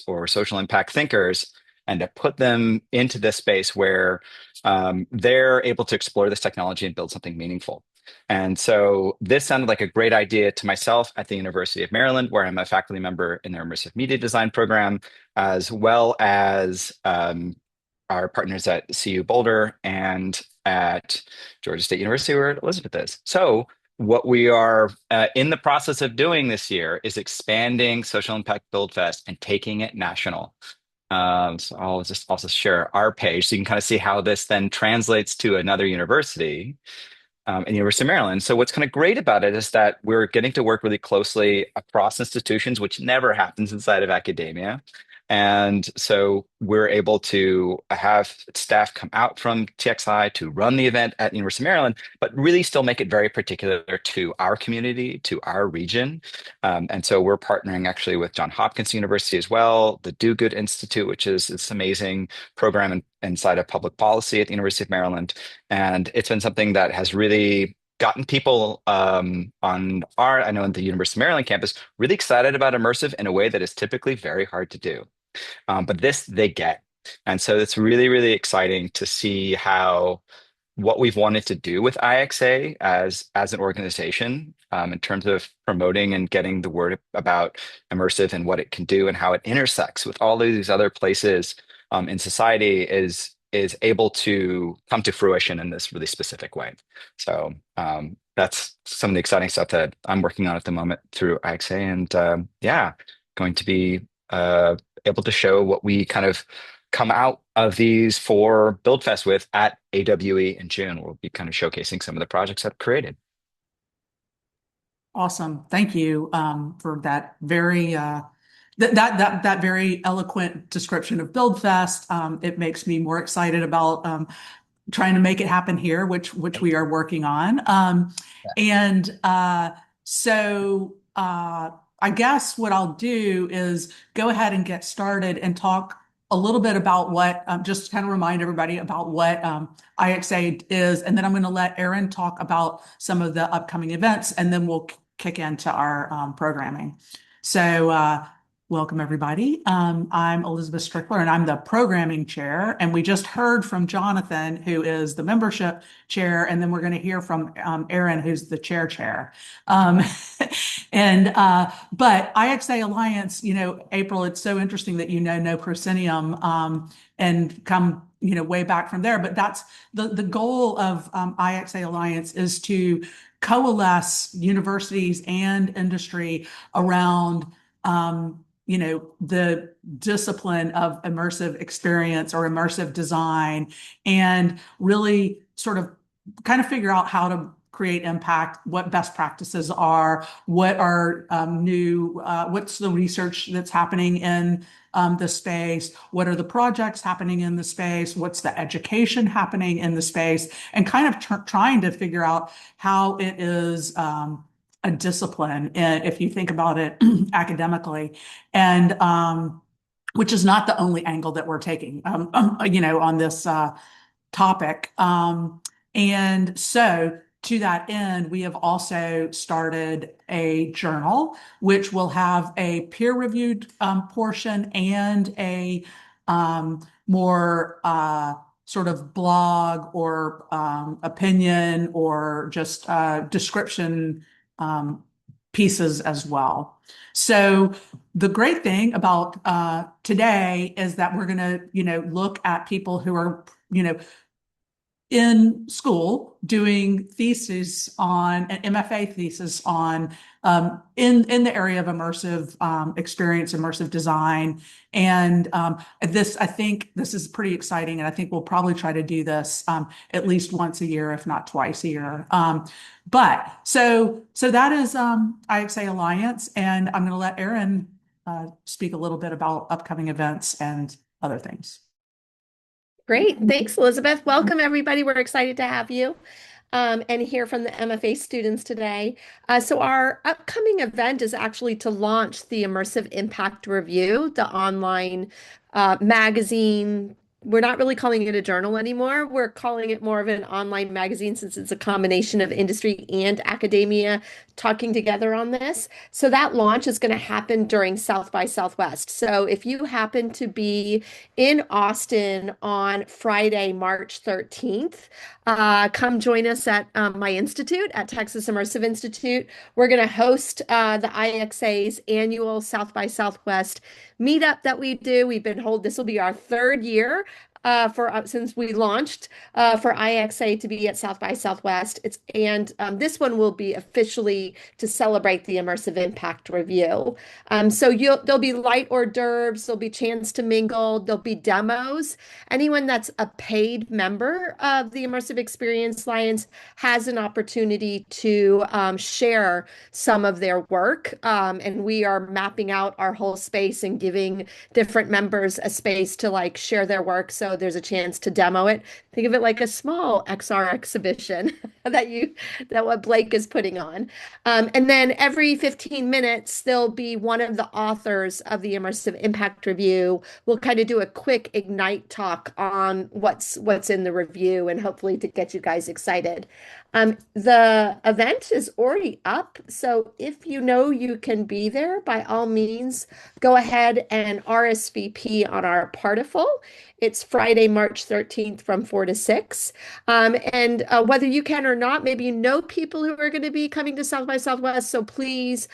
or social impact thinkers and to put them into this space where they're able to explore this technology and build something meaningful. And so this sounded like a great idea to myself at the University of Maryland, where I'm a faculty member in their immersive media design program, as well as our partners at CU Boulder and at Georgia State University, where Elizabeth is. So what we are in the process of doing this year is expanding Social Impact Build Fest and taking it national. So I'll just also share our page so you can kind of see how this then translates to another university in the University of Maryland. So what's kind of great about it is that we're getting to work really closely across institutions, which never happens inside of academia. And so we're able to have staff come out from TXI to run the event at University of Maryland, but really still make it very particular to our community, to our region. And so we're partnering actually with Johns Hopkins University as well, the Do Good Institute, which is this amazing program inside of public policy at the University of Maryland. And it's been something that has really gotten people on our, I know in the University of Maryland campus, really excited about immersive in a way that is typically very hard to do. But this they get. And so it's really, really exciting to see how what we've wanted to do with IXA as an organization in terms of promoting and getting the word about immersive and what it can do and how it intersects with all of these other places in society is able to come to fruition in this really specific way. So that's some of the exciting stuff that I'm working on at the moment through IXA, and yeah, going to be able to show what we kind of come out of these four Build Fest with at AWE in June. We'll be kind of showcasing some of the projects I've created. Awesome. Thank you for that very that very eloquent description of Build Fest. It makes me more excited about trying to make it happen here, which we are working on. And so I guess what I'll do is go ahead and get started and talk a little bit about what, just kind of remind everybody about what IXA is, and then I'm going to let Erin talk about some of the upcoming events, and then we'll kick into our programming. So welcome, everybody. I'm Elizabeth Strickler, and I'm the programming chair. And we just heard from Jonathan, who is the membership chair, and then we're going to hear from Erin, who's the chair. But IXAlliance, April, it's so interesting that No Proscenium and come way back from there. But that's the goal of IXAlliance is to coalesce universities and industry around the discipline of immersive experience or immersive design, and really sort of kind of figure out how to create impact, what best practices are, what are what's the research that's happening in the space, what are the projects happening in the space, what's the education happening in the space, and kind of trying to figure out how it is a discipline, if you think about it academically, and which is not the only angle that we're taking, on this topic. And so to that end, we have also started a journal, which will have a peer-reviewed portion and a more sort of blog or opinion or just description pieces as well. So the great thing about today is that we're going to, look at people who are, in school doing thesis on an MFA thesis on in the area of immersive experience, immersive design. And I think this is pretty exciting, and I think we'll probably try to do this at least once a year, if not twice a year. But so that is IXAlliance, and I'm going to let Erin speak a little bit about upcoming events and other things. Great. Thanks, Elizabeth. Welcome, everybody. We're excited to have you and hear from the MFA students today. So our upcoming event is actually to launch the Immersive Impact Review, the online magazine we're not really calling it a journal anymore. We're calling it more of an online magazine since it's a combination of industry and academia talking together on this. So that launch is going to happen during South by Southwest. So if you happen to be in Austin on Friday, March 13th, come join us at my institute at Texas Immersive Institute. We're going to host the IXA's annual South by Southwest meetup that we do. This will be our third year for since we launched for IXA to be at South by Southwest. This one will be officially to celebrate the Immersive Impact Review. So there'll be light hors d'oeuvres, there'll be chance to mingle, there'll be demos. Anyone that's a paid member of the Immersive Experience Alliance has an opportunity to share some of their work. And we are mapping out our whole space and giving different members a space to like share their work. So there's a chance to demo it. Think of it like a small XR exhibition that what Blake is putting on. And then every 15 minutes, there'll be one of the authors of the Immersive Impact Review. We'll kind of do a quick Ignite talk on what's in the review and hopefully to get you guys excited. The event is already up, so if you know you can be there, by all means, go ahead and RSVP on our Partiful. It's Friday, March 13th from 4 to 6. And whether you can or not, maybe you know people who are going to be coming to South by Southwest, so please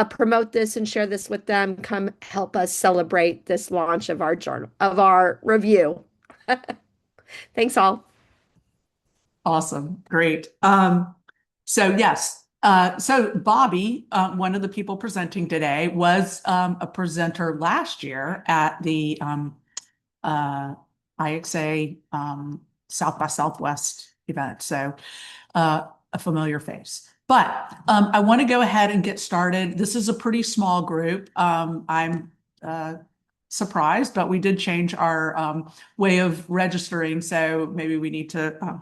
promote this and share this with them. Come help us celebrate this launch of our journal, of our review. Thanks all. Awesome. Great. So yes. So Bobby, one of the people presenting today, was a presenter last year at the IXA South by Southwest event. So a familiar face. But I want to go ahead and get started. This is a pretty small group. I'm surprised, but we did change our way of registering. So maybe we need to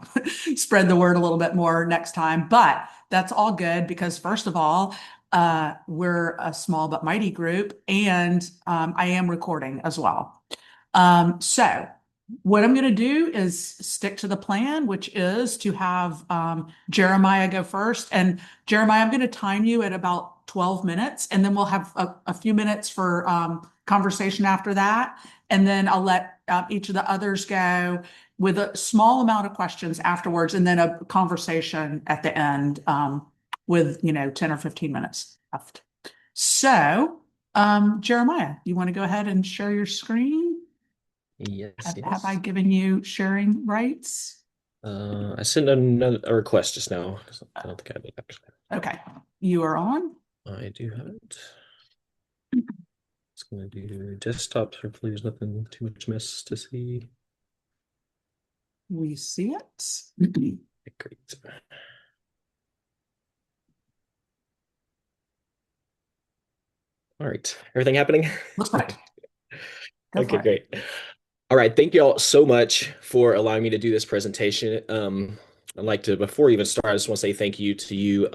spread the word a little bit more next time. But that's all good because first of all, we're a small but mighty group, and I am recording as well. So what I'm going to do is stick to the plan, which is to have Jeremiah go first. And Jeremiah, I'm going to time you at about 12 minutes, and then we'll have a few minutes for conversation after that. And then I'll let each of the others go with a small amount of questions afterwards, and then a conversation at the end with, 10 or 15 minutes left. So, Jeremiah, you want to go ahead and share your screen? Yes, Have I given you sharing rights? I sent a request just now. I don't think I did actually. Okay, you are on. I do have it. It's going to do desktop. Hopefully, there's nothing too much mess to see. We see it. Great. All right. Everything happening? Looks like. Okay, great. All right. Thank you all so much for allowing me to do this presentation. I'd like to, before we even start, I just want to say thank you to you,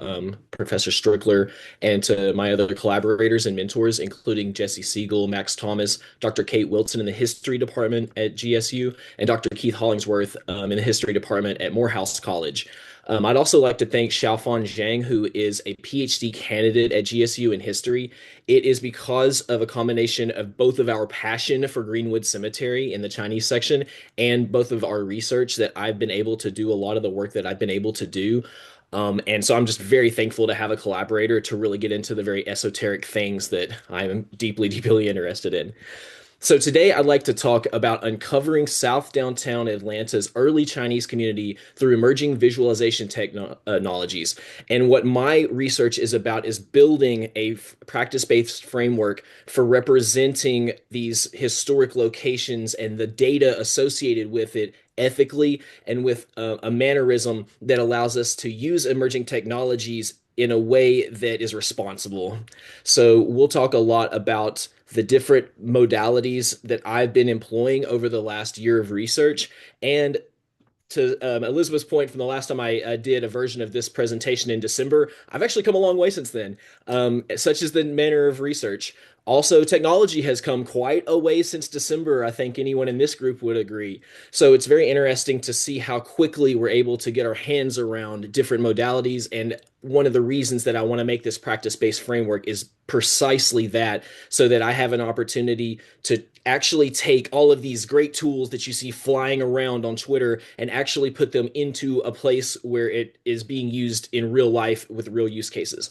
Professor Strickler, and to my other collaborators and mentors, including Jesse Siegel, Max Thomas, Dr. Kate Wilson in the History Department at GSU, and Dr. Keith Hollingsworth in the History Department at Morehouse College. I'd also like to thank Xiaofan Zhang, who is a PhD candidate at GSU in history. It is because of a combination of both of our passion for Greenwood Cemetery in the Chinese section and both of our research that I've been able to do a lot of the work that I've been able to do. And so I'm just very thankful to have a collaborator to really get into the very esoteric things that I'm deeply, deeply interested in. So today I'd like to talk about uncovering South Downtown Atlanta's early Chinese community through emerging visualization technologies. And what my research is about is building a practice-based framework for representing these historic locations and the data associated with it ethically and with a mannerism that allows us to use emerging technologies in a way that is responsible. So we'll talk a lot about the different modalities that I've been employing over the last year of research. And to Elizabeth's point from the last time I did a version of this presentation in December, I've actually come a long way since then, such as the manner of research. Also, technology has come quite a way since December. I think anyone in this group would agree. So it's very interesting to see how quickly we're able to get our hands around different modalities. And one of the reasons that I want to make this practice-based framework is precisely that, so that I have an opportunity to actually take all of these great tools that you see flying around on Twitter and actually put them into a place where it is being used in real life with real use cases.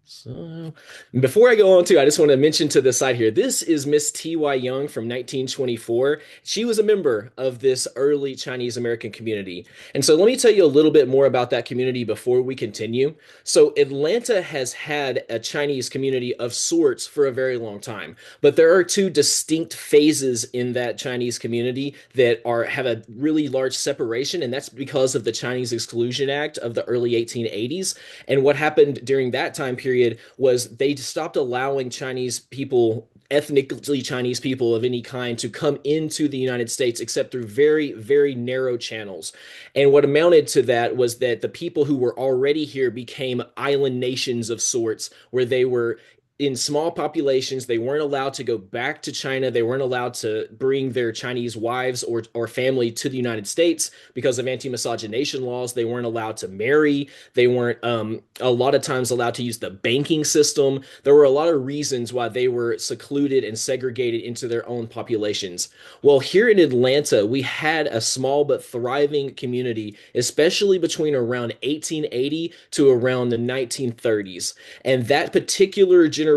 So before I go on to, I just want to mention to the side here, this is Miss T.Y. Young from 1924. She was a member of this early Chinese American community. And so let me tell you a little bit more about that community before we continue. So Atlanta has had a Chinese community of sorts for a very long time, but there are two distinct phases in that Chinese community that have a really large separation, and that's because of the Chinese Exclusion Act of the early 1880s. And what happened during that time period was they stopped allowing Chinese people, ethnically Chinese people of any kind, to come into the United States except through very, very narrow channels. And what amounted to that was that the people who were already here became island nations of sorts, where they were in small populations. They weren't allowed to go back to China. They weren't allowed to bring their Chinese wives or family to the United States because of anti-miscegenation laws. They weren't allowed to marry. They weren't a lot of times allowed to use the banking system. There were a lot of reasons why they were secluded and segregated into their own populations. Well, here in Atlanta, we had a small but thriving community, especially between around 1880 to around the 1930s. And that particular generation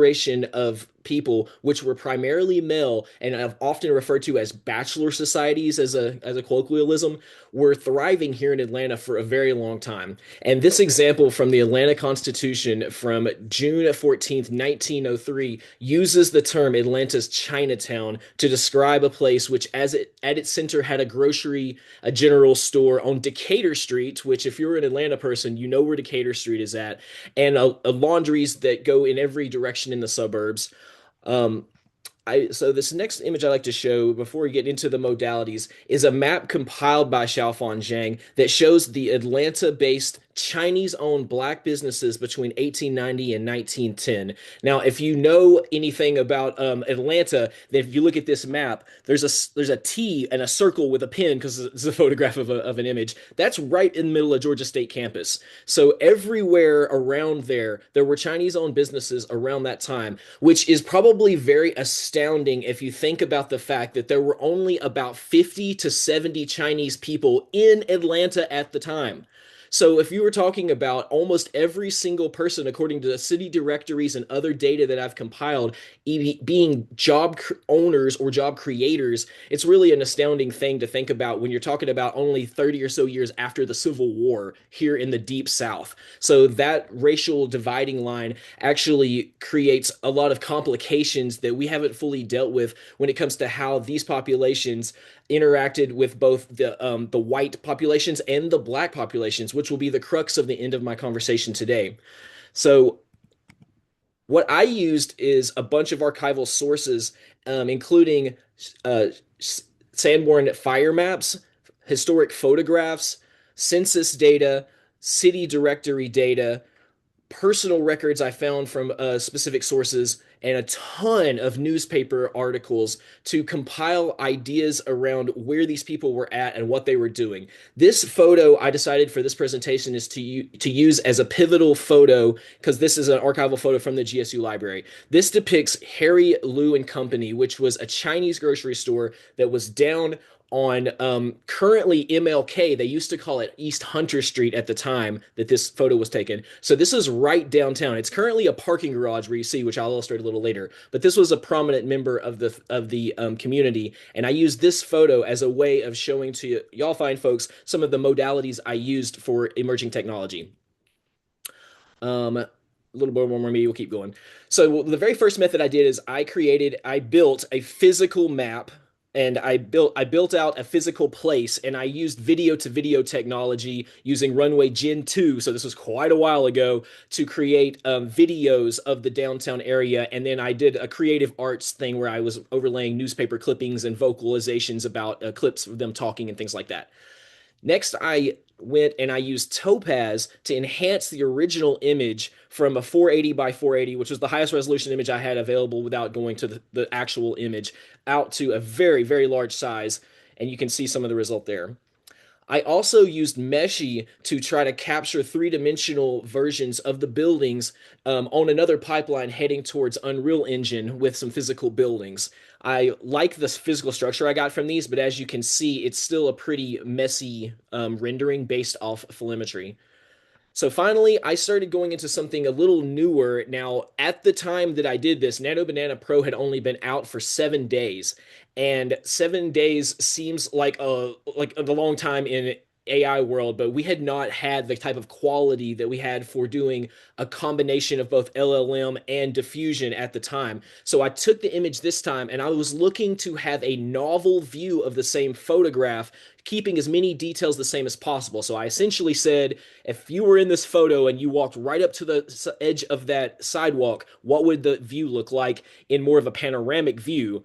of people, which were primarily male and I've often referred to as bachelor societies as a colloquialism, were thriving here in Atlanta for a very long time. And this example from the Atlanta Constitution from June 14th, 1903, uses the term Atlanta's Chinatown to describe a place which at its center had a grocery, a general store on Decatur Street, which if you're an Atlanta person, you know where Decatur Street is at, and a laundries that go in every direction in the suburbs. So this next image I like to show before we get into the modalities is a map compiled by Xiaofan Zhang that shows the Atlanta-based Chinese-owned black businesses between 1890 and 1910. Now, if you know anything about Atlanta, then if you look at this map, there's a T and a circle with a pin because it's a photograph of an image. That's right in the middle of Georgia State campus. So everywhere around there were Chinese-owned businesses around that time, which is probably very astounding if you think about the fact that there were only about 50 to 70 Chinese people in Atlanta at the time. So if you were talking about almost every single person, according to the city directories and other data that I've compiled, being job owners or job creators, it's really an astounding thing to think about when you're talking about only 30 or so years after the Civil War here in the Deep South. So that racial dividing line actually creates a lot of complications that we haven't fully dealt with when it comes to how these populations interacted with both the white populations and the black populations, which will be the crux of the end of my conversation today. So what I used is a bunch of archival sources, including Sanborn fire maps, historic photographs, census data, city directory data, personal records I found from specific sources, and a ton of newspaper articles to compile ideas around where these people were at and what they were doing. This photo I decided for this presentation is to use as a pivotal photo because this is an archival photo from the GSU library. This depicts Harry Liu and Company, which was a Chinese grocery store that was down on currently MLK. They used to call it East Hunter Street at the time that this photo was taken. So this is right downtown. It's currently a parking garage where you see, which I'll illustrate a little later. But this was a prominent member of the community, and I used this photo as a way of showing to y'all fine folks some of the modalities I used for emerging technology. A little bit more, maybe we'll keep going. So the very first method I did is I built a physical map, and I built out a physical place, and I used video to video technology using Runway Gen 2. So this was quite a while ago to create videos of the downtown area. And then I did a creative arts thing where I was overlaying newspaper clippings and vocalizations about clips of them talking and things like that. Next, I went and I used Topaz to enhance the original image from a 480 by 480, which was the highest resolution image I had available without going to the actual image, out to a very, very large size. And you can see some of the result there. I also used Meshi to try to capture three-dimensional versions of the buildings on another pipeline heading towards Unreal Engine with some physical buildings. I like the physical structure I got from these, but as you can see, it's still a pretty messy rendering based off telemetry. So finally, I started going into something a little newer. Now, at the time that I did this, Nano Banana Pro had only been out for 7 days, and 7 days seems like a long time in AI world, but we had not had the type of quality that we had for doing a combination of both LLM and diffusion at the time. So I took the image this time, and I was looking to have a novel view of the same photograph, keeping as many details the same as possible. So I essentially said, if you were in this photo and you walked right up to the edge of that sidewalk, what would the view look like in more of a panoramic view?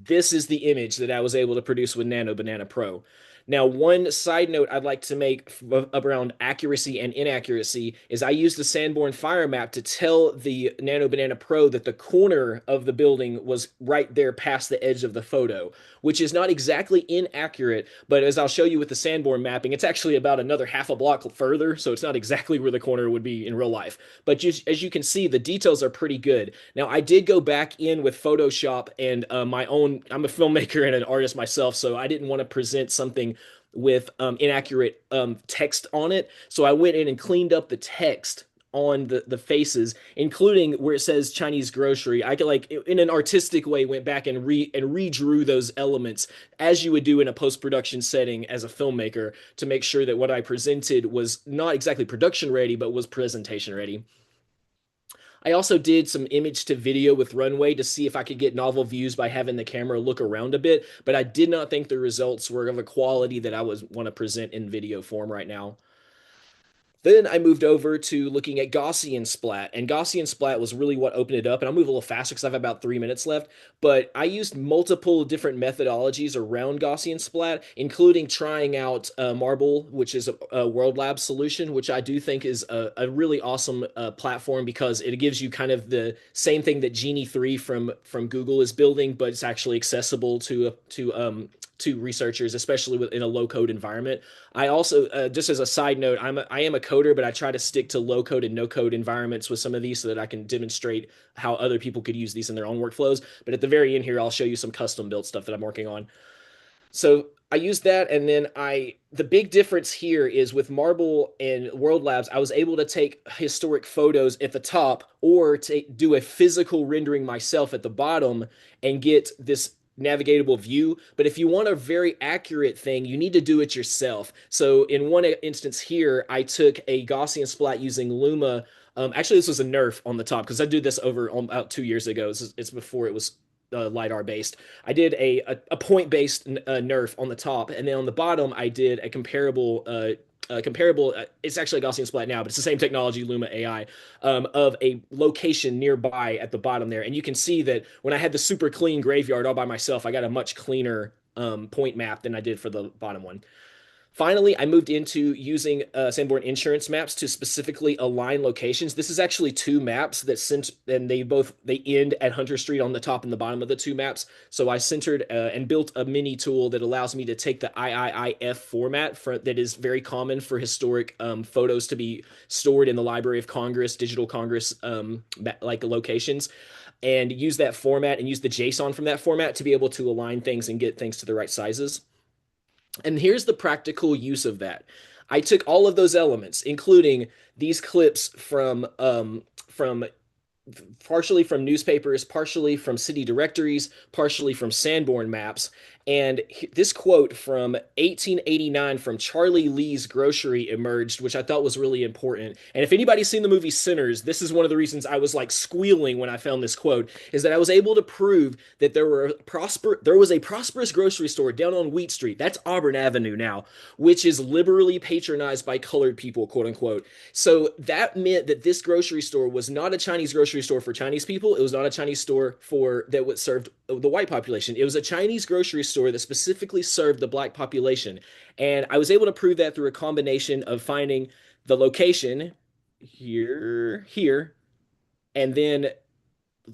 This is the image that I was able to produce with Nano Banana Pro. Now, one side note I'd like to make around accuracy and inaccuracy is I used the Sanborn fire map to tell the Nano Banana Pro that the corner of the building was right there past the edge of the photo, which is not exactly inaccurate, but as I'll show you with the Sanborn mapping, it's actually about another half a block further, so it's not exactly where the corner would be in real life. But just, as you can see, the details are pretty good. Now, I did go back in with Photoshop and my own, I'm a filmmaker and an artist myself, so I didn't want to present something with inaccurate text on it. So I went in and cleaned up the text on the faces, including where it says Chinese grocery. I could, like, in an artistic way, went back and redrew those elements as you would do in a post-production setting as a filmmaker to make sure that what I presented was not exactly production ready, but was presentation ready. I also did some image to video with Runway to see if I could get novel views by having the camera look around a bit, but I did not think the results were of a quality that I want to present in video form right now. Then I moved over to looking at Gaussian splat, and Gaussian splat was really what opened it up. And I'll move a little faster because I have about 3 minutes left. But I used multiple different methodologies around Gaussian splat, including trying out Marble, which is a World Lab solution, which I do think is a really awesome platform because it gives you kind of the same thing that Genie 3 from Google is building, but it's actually accessible to researchers, especially in a low-code environment. I also, just as a side note, I am a coder, but I try to stick to low-code and no-code environments with some of these so that I can demonstrate how other people could use these in their own workflows. But at the very end here, I'll show you some custom-built stuff that I'm working on. So I used that, and then the big difference here is with Marble and World Labs, I was able to take historic photos at the top or do a physical rendering myself at the bottom and get this navigatable view. But if you want a very accurate thing, you need to do it yourself. So in one instance here, I took a Gaussian splat using Luma. Actually, this was a nerf on the top because I did this over about 2 years ago. It's before it was LiDAR based. I did a point based nerf on the top, and then on the bottom, I did a comparable. It's actually a Gaussian splat now, but it's the same technology, Luma AI, of a location nearby at the bottom there. And you can see that when I had the super clean graveyard all by myself, I got a much cleaner point map than I did for the bottom one. Finally, I moved into using Sanborn insurance maps to specifically align locations. This is actually two maps that they end at Hunter Street on the top and the bottom of the two maps. So I centered and built a mini tool that allows me to take the IIIF format that is very common for historic photos to be stored in the Library of Congress, Digital Congress like locations, and use that format and use the JSON from that format to be able to align things and get things to the right sizes. And here's the practical use of that. I took all of those elements, including these clips from partially from newspapers, partially from city directories, partially from Sanborn maps. And this quote from 1889 from Charlie Lee's Grocery emerged, which I thought was really important. And if anybody's seen the movie Sinners, this is one of the reasons I was like squealing when I found this quote, is that I was able to prove that there was a prosperous grocery store down on Wheat Street. That's Auburn Avenue now, which is liberally patronized by colored people, quote unquote. So that meant that this grocery store was not a Chinese grocery store for Chinese people. It was not a Chinese store that served the white population. It was a Chinese grocery store that specifically served the black population. And I was able to prove that through a combination of finding the location here, and then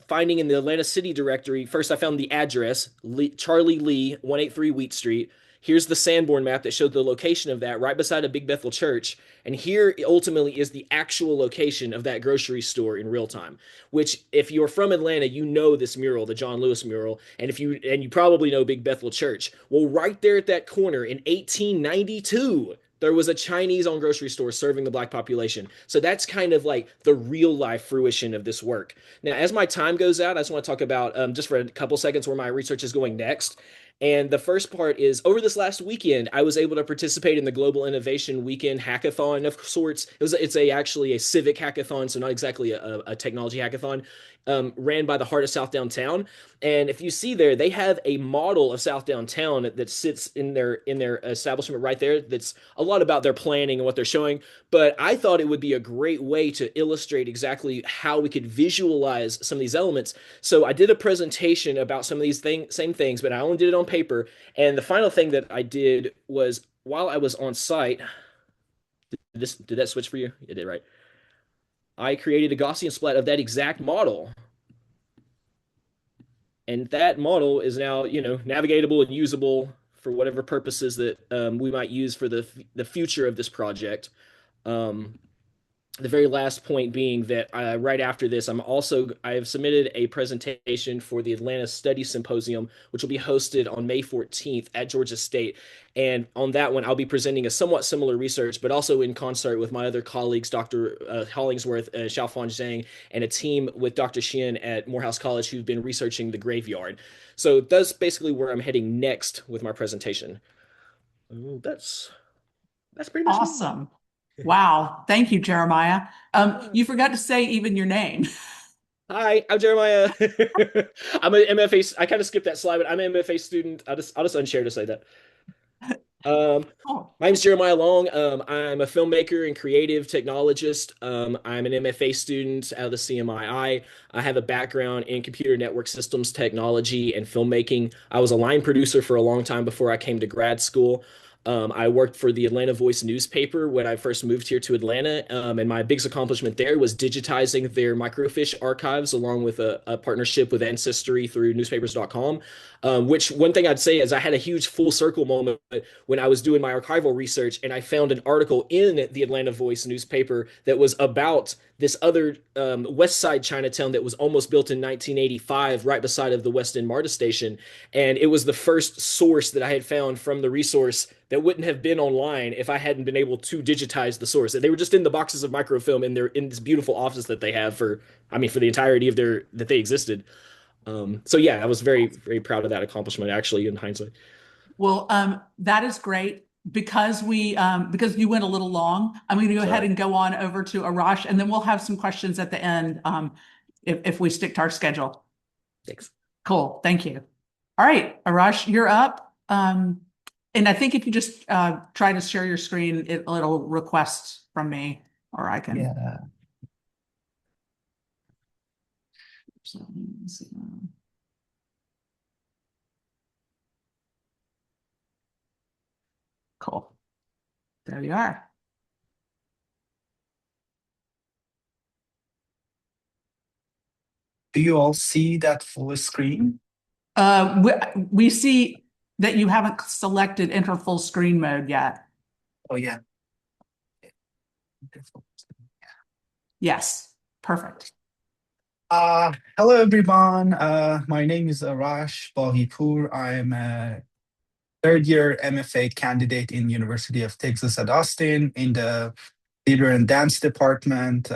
finding in the Atlanta City directory. First, I found the address, Charlie Lee, 183 Wheat Street. Here's the Sanborn map that showed the location of that right beside a Big Bethel church. And here ultimately is the actual location of that grocery store in real time, which if you're from Atlanta, you know this mural, the John Lewis mural. And you probably know Big Bethel Church. Well, right there at that corner in 1892, there was a Chinese-owned grocery store serving the black population. So that's kind of like the real life fruition of this work. Now, as my time goes out, I just want to talk about just for a couple seconds where my research is going next. And the first part is over this last weekend, I was able to participate in the Global Innovation Weekend hackathon of sorts. It's actually a civic hackathon, so not exactly a technology hackathon, ran by the Heart of South Downtown. And if you see there, they have a model of South Downtown that sits in their establishment right there. That's a lot about their planning and what they're showing. But I thought it would be a great way to illustrate exactly how we could visualize some of these elements. So I did a presentation about some of these same things, but I only did it on paper. And the final thing that I did was while I was on site, did that switch for you? It did, right? I created a Gaussian splat of that exact model. And that model is now, navigatable and usable for whatever purposes that we might use for the future of this project. The very last point being that right after this, I have submitted a presentation for the Atlanta Study Symposium, which will be hosted on May 14th at Georgia State. And on that one, I'll be presenting a somewhat similar research, but also in concert with my other colleagues, Dr. Hollingsworth, Xiaofan Zhang, and a team with Dr. Xin at Morehouse College who've been researching the graveyard. So that's basically where I'm heading next with my presentation. That's pretty much awesome. Wow. Thank you, Jeremiah. You forgot to say even your name. Hi, I'm Jeremiah. I'm an MFA. I kind of skipped that slide, but I'm an MFA student. I'll just unshare to say that. My name's Jeremiah Long. I'm a filmmaker and creative technologist. I'm an MFA student out of the CMII. I have a background in computer network systems technology and filmmaking. I was a line producer for a long time before I came to grad school. I worked for the Atlanta Voice newspaper when I first moved here to Atlanta, and my biggest accomplishment there was digitizing their microfiche archives along with a partnership with Ancestry through newspapers.com. Which one thing I'd say is I had a huge full circle moment when I was doing my archival research and I found an article in the Atlanta Voice newspaper that was about this other West Side Chinatown that was almost built in 1985 right beside of the West End MARTA station. And it was the first source that I had found from the resource that wouldn't have been online if I hadn't been able to digitize the source. They were just in the boxes of microfilm in this beautiful office that they have for the entirety of that they existed. So yeah, I was very, very proud of that accomplishment actually in hindsight. Well, that is great. Because you went a little long, I'm going to go ahead and go on over to Arash, and then we'll have some questions at the end if we stick to our schedule. Thanks. Cool. Thank you. All right, Arash, you're up. And I think if you just try to share your screen, it'll request from me, or I can. Yeah. So, cool. There you are. Do you all see that full screen? We see that you haven't selected enter full screen mode yet. Oh, yeah. Yes, perfect. Hello, everyone. My name is Arash Bahipur. I'm a third-year MFA candidate in University of Texas at Austin in the theater and dance department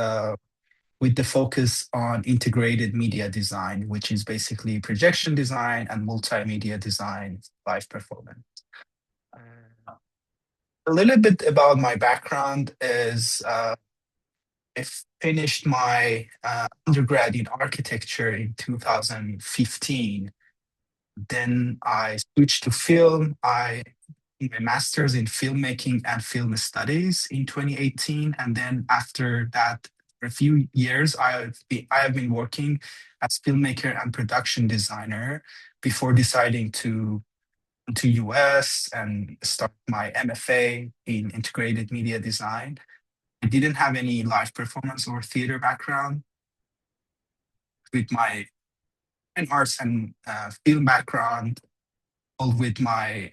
with the focus on integrated media design, which is basically projection design and multimedia design, live performance. A little bit about my background is I finished my undergrad in architecture in 2015. Then I switched to film. I did my master's in filmmaking and film studies in 2018. And then after that, for a few years, I have been working as filmmaker and production designer before deciding to US and start my MFA in integrated media design. I didn't have any live performance or theater background. With my arts and film background, all with my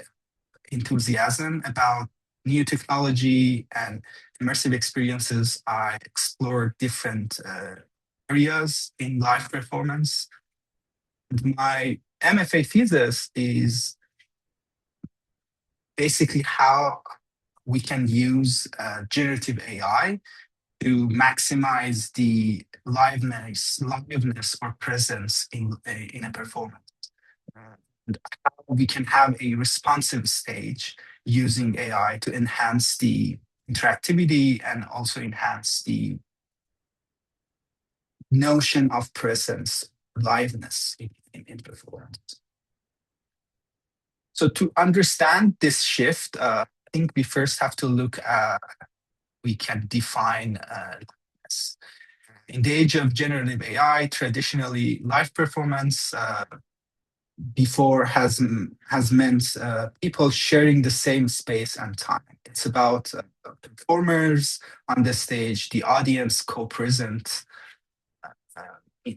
enthusiasm about new technology and immersive experiences, I explored different areas in live performance. My MFA thesis is basically how we can use generative AI to maximize the liveness or presence in a performance. And how we can have a responsive stage using AI to enhance the interactivity and also enhance the notion of presence, liveness in performance. So to understand this shift, I think we first have to look at, we can define liveness. In the age of generative AI, traditionally live performance before has meant people sharing the same space and time. It's about performers on the stage, the audience co-present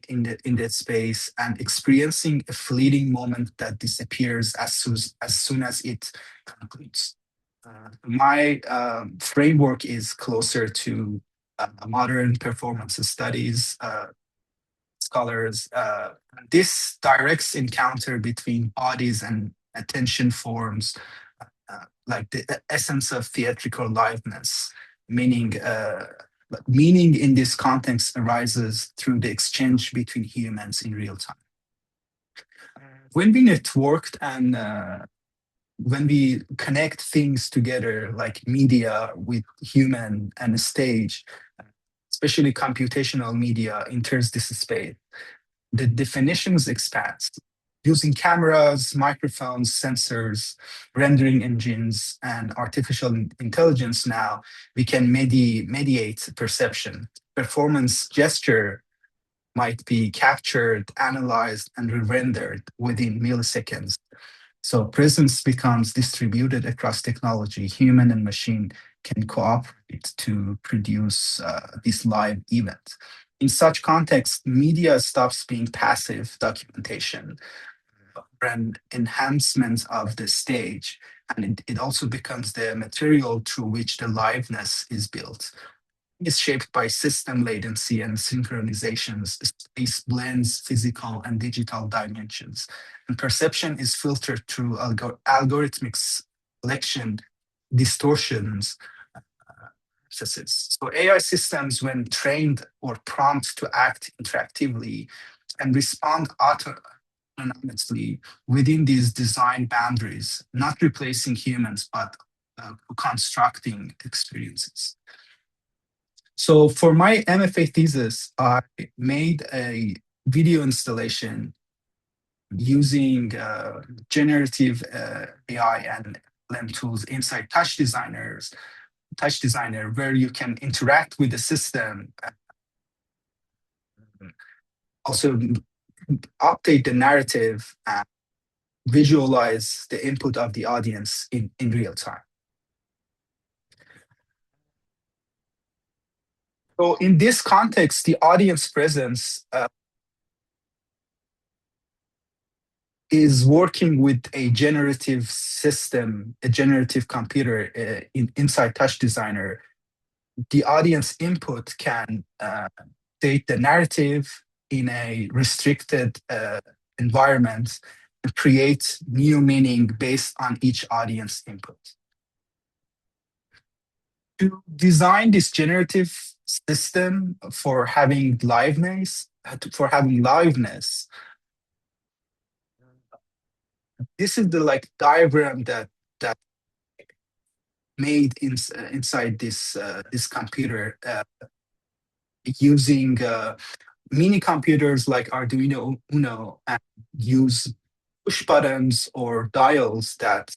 in that space, and experiencing a fleeting moment that disappears as soon as it concludes. My framework is closer to modern performance studies scholars. This directs encounter between bodies and attention forms, like the essence of theatrical liveness, meaning meaning in this context arises through the exchange between humans in real time. When we networked and when we connect things together, like media with human and stage, especially computational media enters this space, the definitions expands. Using cameras, microphones, sensors, rendering engines, and artificial intelligence now, we can mediate perception. Performance gesture might be captured, analyzed, and re-rendered within milliseconds. So presence becomes distributed across technology. Human and machine can cooperate to produce this live event. In such context, media stops being passive documentation and enhancement of the stage, and it also becomes the material through which the liveness is built. It's shaped by system latency and synchronizations. Space blends physical and digital dimensions, and perception is filtered through algorithmic selection, distortions, processes. So AI systems, when trained or prompted to act interactively and respond autonomously within these design boundaries, not replacing humans, but constructing experiences. So for my MFA thesis, I made a video installation using generative AI and LLM tools inside Touch Designer, where you can interact with the system, also update the narrative, and visualize the input of the audience in real time. So in this context, the audience presence is working with a generative system, a generative computer inside Touch Designer. The audience input can date the narrative in a restricted environment and create new meaning based on each audience input. To design this generative system for having liveness, this is the diagram that made inside this computer using mini computers like Arduino Uno, and use push buttons or dials that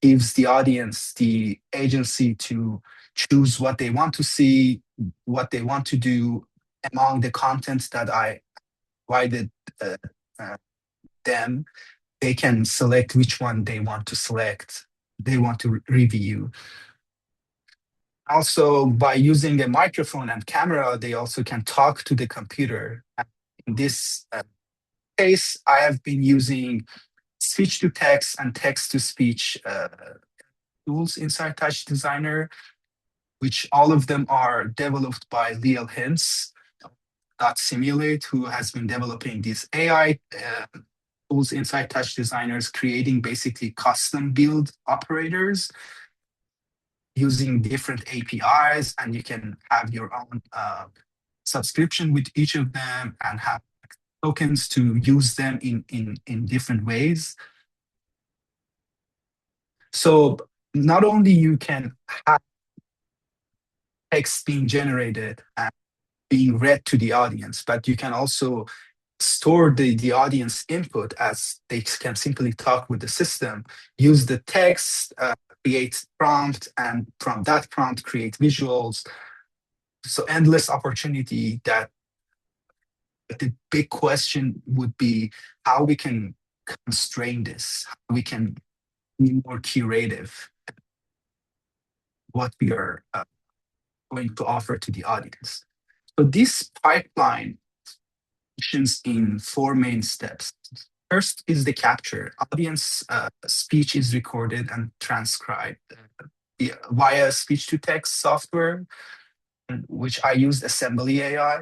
gives the audience the agency to choose what they want to see, what they want to do among the contents that I provided them. they can select which one they want to select, they want to review. Also, by using a microphone and camera, they also can talk to the computer. In this case, I have been using speech to text and text to speech tools inside Touch Designer, which all of them are developed by Liel Hintz Simulate, who has been developing these AI tools inside Touch Designers, creating basically custom build operators using different APIs, and you can have your own subscription with each of them and have tokens to use them in different ways. So not only you can have text being generated and being read to the audience, but you can also store the audience input as they can simply talk with the system, use the text, create prompt, and from that prompt create visuals. So endless opportunity. That the big question would be how we can constrain this, how we can be more curative what we are going to offer to the audience. So this pipeline functions in four main steps. First is the capture. Audience speech is recorded and transcribed via speech-to-text software, which I used Assembly AI.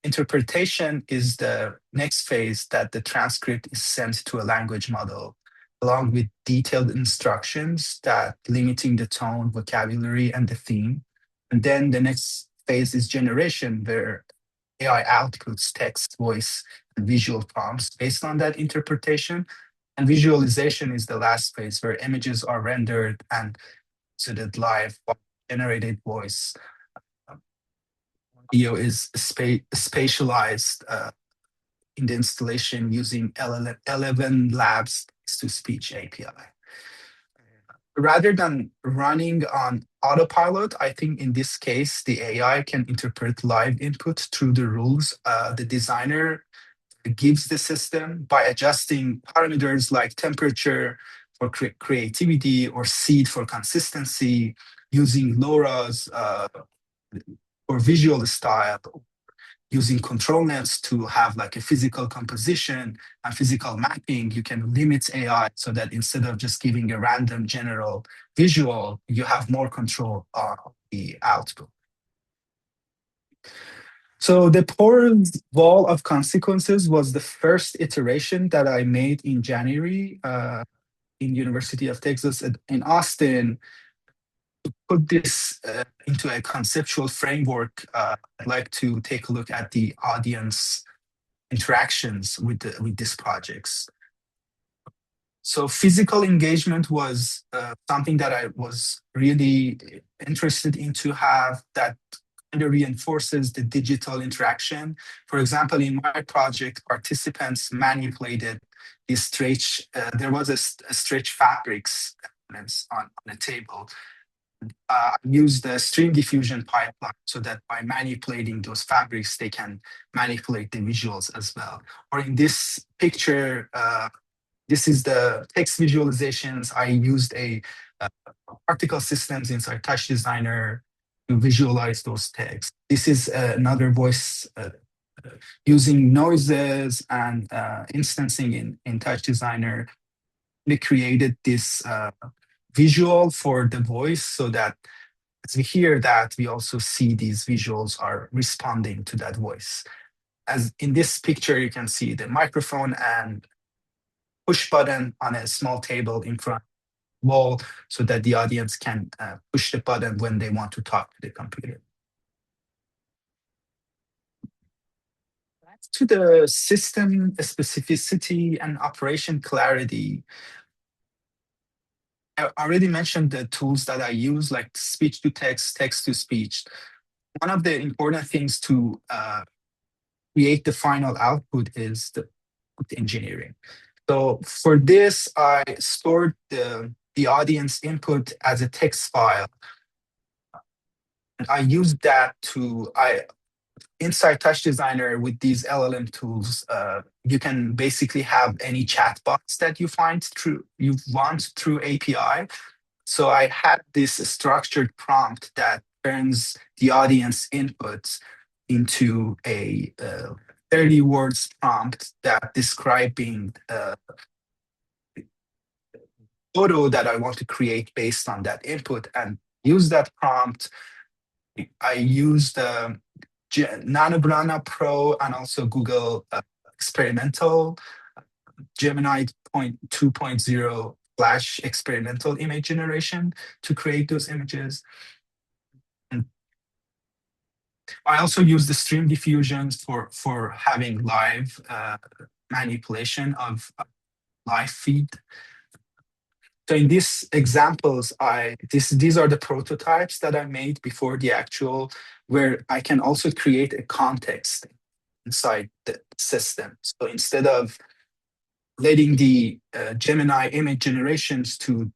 Interpretation is the next phase, that the transcript is sent to a language model along with detailed instructions that limiting the tone, vocabulary, and the theme. And then the next phase is generation, where AI outputs text, voice, and visual prompts based on that interpretation. And visualization is the last phase, where images are rendered and considered live, generated voice. Audio is spatialized in the installation using 11 Labs text-to-speech API. Rather than running on autopilot, I think in this case, the AI can interpret live input through the rules the designer gives the system by adjusting parameters like temperature for creativity or seed for consistency, using LoRa's or visual style, using control nets to have like a physical composition and physical mapping. You can limit AI so that instead of just giving a random general visual, you have more control on the output. So the porous wall of consequences was the first iteration that I made in January in University of Texas in Austin. To put this into a conceptual framework, I'd like to take a look at the audience interactions with these projects. So physical engagement was something that I was really interested in to have, that kind of reinforces the digital interaction. For example, in my project, participants manipulated the stretch. There was a stretch fabrics on a table. Use the stream diffusion pipeline so that by manipulating those fabrics, they can manipulate the visuals as well. Or in this picture, this is the text visualizations. I used a particle systems inside Touch Designer to visualize those texts. This is another voice using noises and instancing in Touch Designer. We created this visual for the voice so that as we hear that, we also see these visuals are responding to that voice. As in this picture, you can see the microphone and push button on a small table in front of the wall so that the audience can push the button when they want to talk to the computer. To the system specificity and operation clarity, I already mentioned the tools that I use, like speech to text, text to speech. One of the important things to create the final output is the engineering. So for this, I stored the audience input as a text file. And I used that to inside Touch Designer with these LLM tools, you can basically have any chatbots that you want through API. So I had this structured prompt that turns the audience inputs into a 30 words prompt that describing photo that I want to create based on that input, and use that prompt. I used Nanobrana Pro and also Google experimental Gemini 2.0 Flash experimental image generation to create those images. And I also use the stream diffusions for having live manipulation of live feed. So in these examples, these are the prototypes that I made before the actual, where I can also create a context inside the system. So instead of letting the Gemini image generations to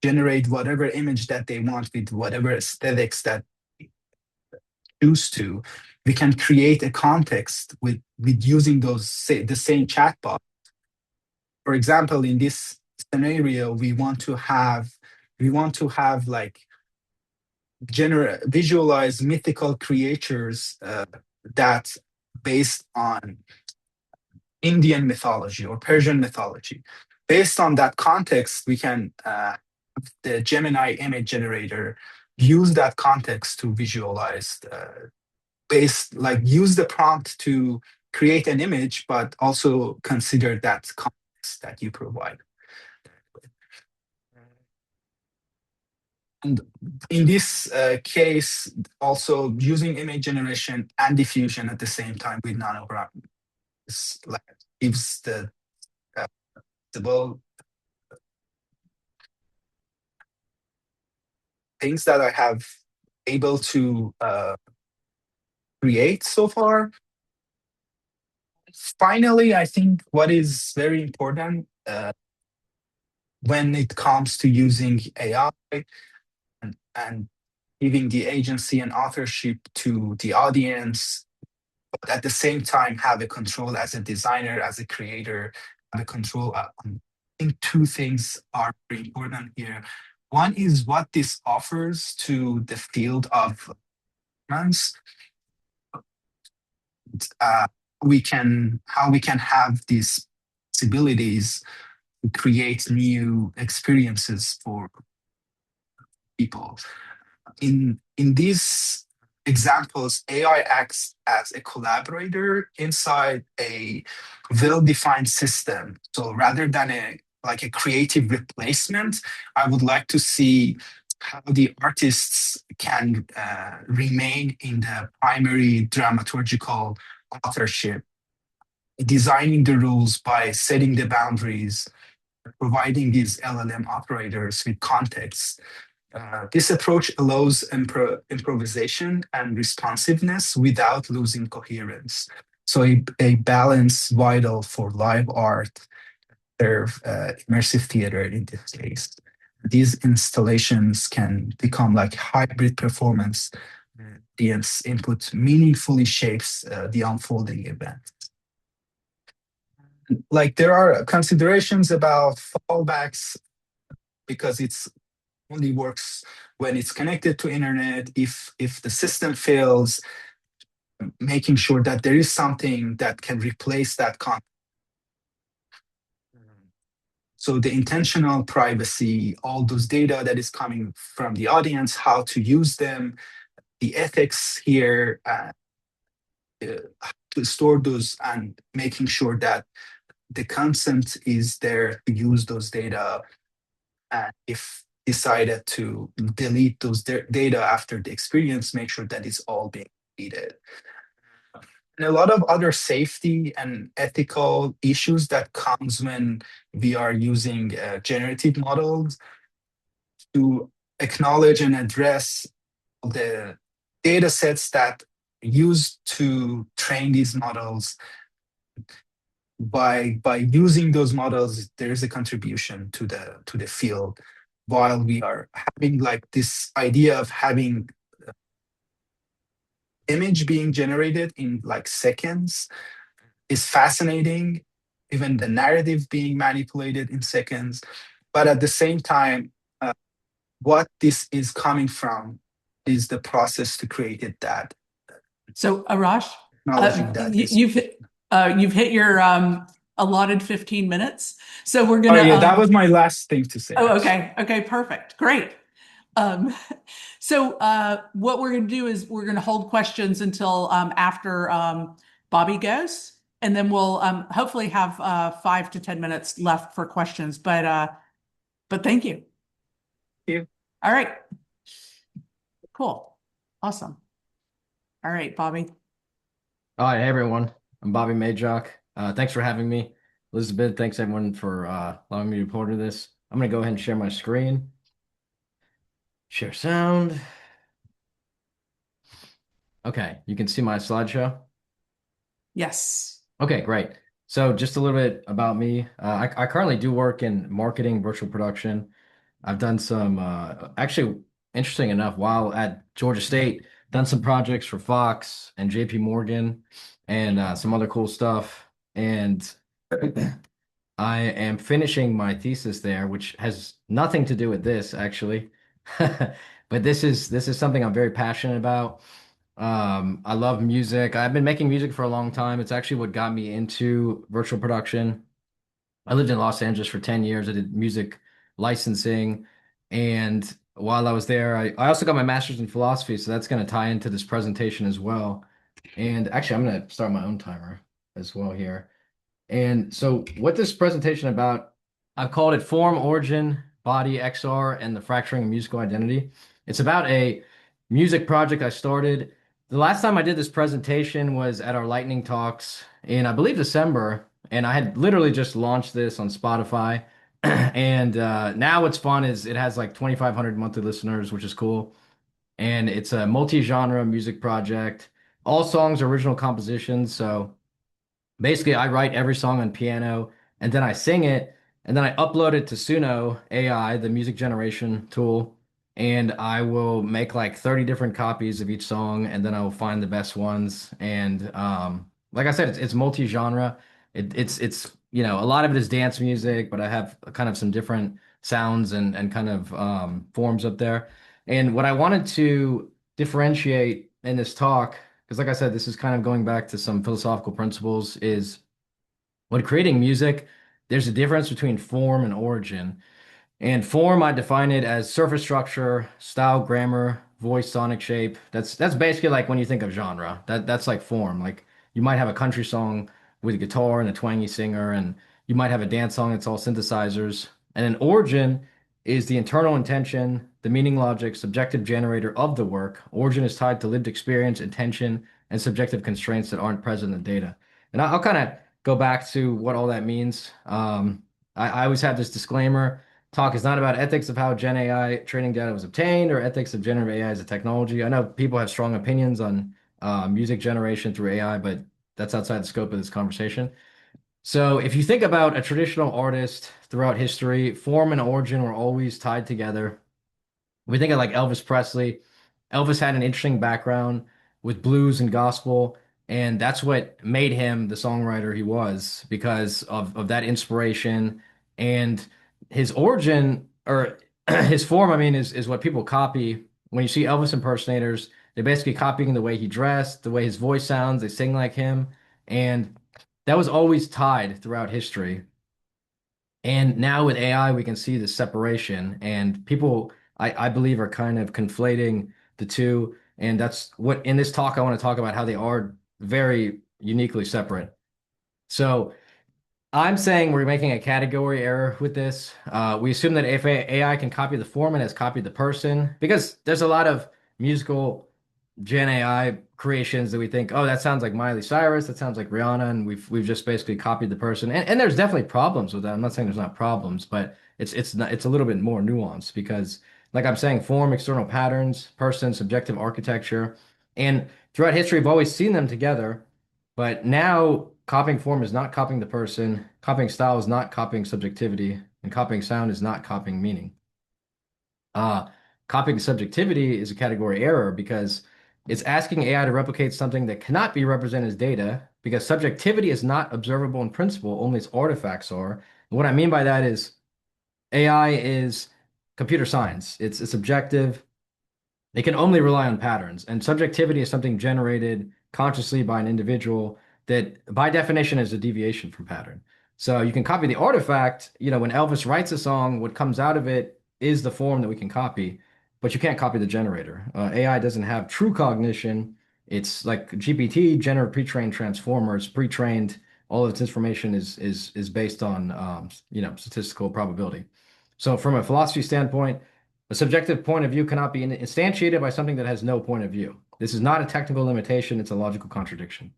generate whatever image that they want with whatever aesthetics that they choose to, we can create a context with using the same chatbot. For example, in this scenario, we want to have like visualize mythical creatures that based on Indian mythology or Persian mythology. Based on that context, we can the Gemini image generator use that context to visualize use the prompt to create an image, but also consider that context that you provide. And in this case, also using image generation and diffusion at the same time with Nanobrana gives the things that I have able to create so far. Finally, I think what is very important when it comes to using AI and giving the agency and authorship to the audience, but at the same time have a control as a designer, as a creator, have a control. I think two things are very important here. One is what this offers to the field of finance. How we can have these possibilities to create new experiences for people. In these examples, AI acts as a collaborator inside a well-defined system. So rather than a creative replacement, I would like to see how the artists can remain in the primary dramaturgical authorship, designing the rules by setting the boundaries, providing these LLM operators with context. This approach allows improvisation and responsiveness without losing coherence. So a balance vital for live art, immersive theater in this case. These installations can become like hybrid performance. The input meaningfully shapes the unfolding event. Like there are considerations about fallbacks because it's only works when it's connected to internet. If the system fails, making sure that there is something that can replace that content. So the intentional privacy, all those data that is coming from the audience, how to use them, the ethics here, to store those, and making sure that the consent is there to use those data. And if decided to delete those data after the experience, make sure that it's all being deleted. And a lot of other safety and ethical issues that comes when we are using generative models to acknowledge and address the data sets that used to train these models. By using those models, there is a contribution to the field, while we are having like this idea of having image being generated in like seconds is fascinating, even the narrative being manipulated in seconds. But at the same time, what this is coming from is the process to create it, that So, Arash, acknowledging that is. you've hit your allotted 15 minutes. So we're Oh gonna yeah, that was my last thing to say, oh, actually. okay. Okay, perfect. Great. Um, so what we're going to do is we're going to hold questions until after Bobby goes, and then we'll hopefully have 5 to 10 minutes left for questions. But thank you. Thank you. All right. Cool. Awesome. All right, Bobby. All right, hey everyone. I'm Bobby Majok. Thanks for having me. Elizabeth, thanks everyone for allowing me to be part of this. I'm going to go ahead and share my screen. Share sound. Okay, you can see my slideshow. Yes. Okay, great. So just a little bit about me. I currently do work in marketing, virtual production. I've done some, actually, interesting enough, while at Georgia State, done some projects for Fox and JP Morgan and some other cool stuff. And I am finishing my thesis there, which has nothing to do with this actually. But this is something I'm very passionate about. I love music. I've been making music for a long time. It's actually what got me into virtual production. I lived in Los Angeles for 10 years. I did music licensing. And while I was there, I also got my master's in philosophy. So that's going to tie into this presentation as well. And actually, I'm going to start my own timer as well here. And so what this presentation about, I've called it Form, Origin, Body, XR, and the Fracturing of Musical Identity. It's about a music project I started. The last time I did this presentation was at our Lightning Talks in, I believe, December, and I had literally just launched this on Spotify. And now what's fun is it has like 2,500 monthly listeners, which is cool. And it's a multi-genre music project. All songs are original compositions, so basically, I write every song on piano and then I sing it and then I upload it to Suno AI, the music generation tool, and I will make like 30 different copies of each song and then I will find the best ones. And like I said, it's multi-genre. It's a lot of it is dance music, but I have kind of some different sounds and kind of forms up there. And what I wanted to differentiate in this talk, because like I said, this is kind of going back to some philosophical principles, is when creating music, there's a difference between form and origin. And form, I define it as surface structure, style, grammar, voice, sonic shape. That's basically like when you think of genre. That's like form. Like you might have a country song with a guitar and a twangy singer, and you might have a dance song that's all synthesizers. And an origin is the internal intention, the meaning logic, subjective generator of the work. Origin is tied to lived experience, intention, and subjective constraints that aren't present in the data. And I'll kind of go back to what all that means. I always have this disclaimer. Talk is not about ethics of how Gen AI training data was obtained or ethics of generative AI as a technology. I know people have strong opinions on music generation through AI, but that's outside the scope of this conversation. So if you think about a traditional artist throughout history, form and origin were always tied together. We think of like Elvis Presley. Elvis had an interesting background with blues and gospel, and that's what made him the songwriter he was because of that inspiration and his origin or his form, I mean, is what people copy. When you see Elvis impersonators, they're basically copying the way he dressed, the way his voice sounds, they sing like him, and that was always tied throughout history. And now with AI, we can see the separation, and people, I believe, are kind of conflating the two. And that's what in this talk I want to talk about how they are very uniquely separate. So I'm saying we're making a category error with this. We assume that if AI can copy the form and has copied the person, because there's a lot of musical Gen AI creations that we think, oh, that sounds like Miley Cyrus, that sounds like Rihanna, and we've just basically copied the person. And there's definitely problems with that. I'm not saying there's not problems, but it's a little bit more nuanced because, like I'm saying, form, external patterns, person, subjective architecture, and throughout history, we've always seen them together. But now copying form is not copying the person, copying style is not copying subjectivity, and copying sound is not copying meaning. Uh, Copying subjectivity is a category error because It's asking AI to replicate something that cannot be represented as data because subjectivity is not observable in principle, only its artifacts are. And what I mean by that is AI is computer science. It's objective. It can only rely on patterns, and subjectivity is something generated consciously by an individual that, by definition, is a deviation from pattern. So you can copy the artifact. When Elvis writes a song, what comes out of it is the form that we can copy, but you can't copy the generator. AI doesn't have true cognition. It's like GPT, generative pre-trained transformers, pre-trained. All of its information is based on statistical probability. So from a philosophy standpoint, a subjective point of view cannot be instantiated by something that has no point of view. This is not a technical limitation, it's a logical contradiction.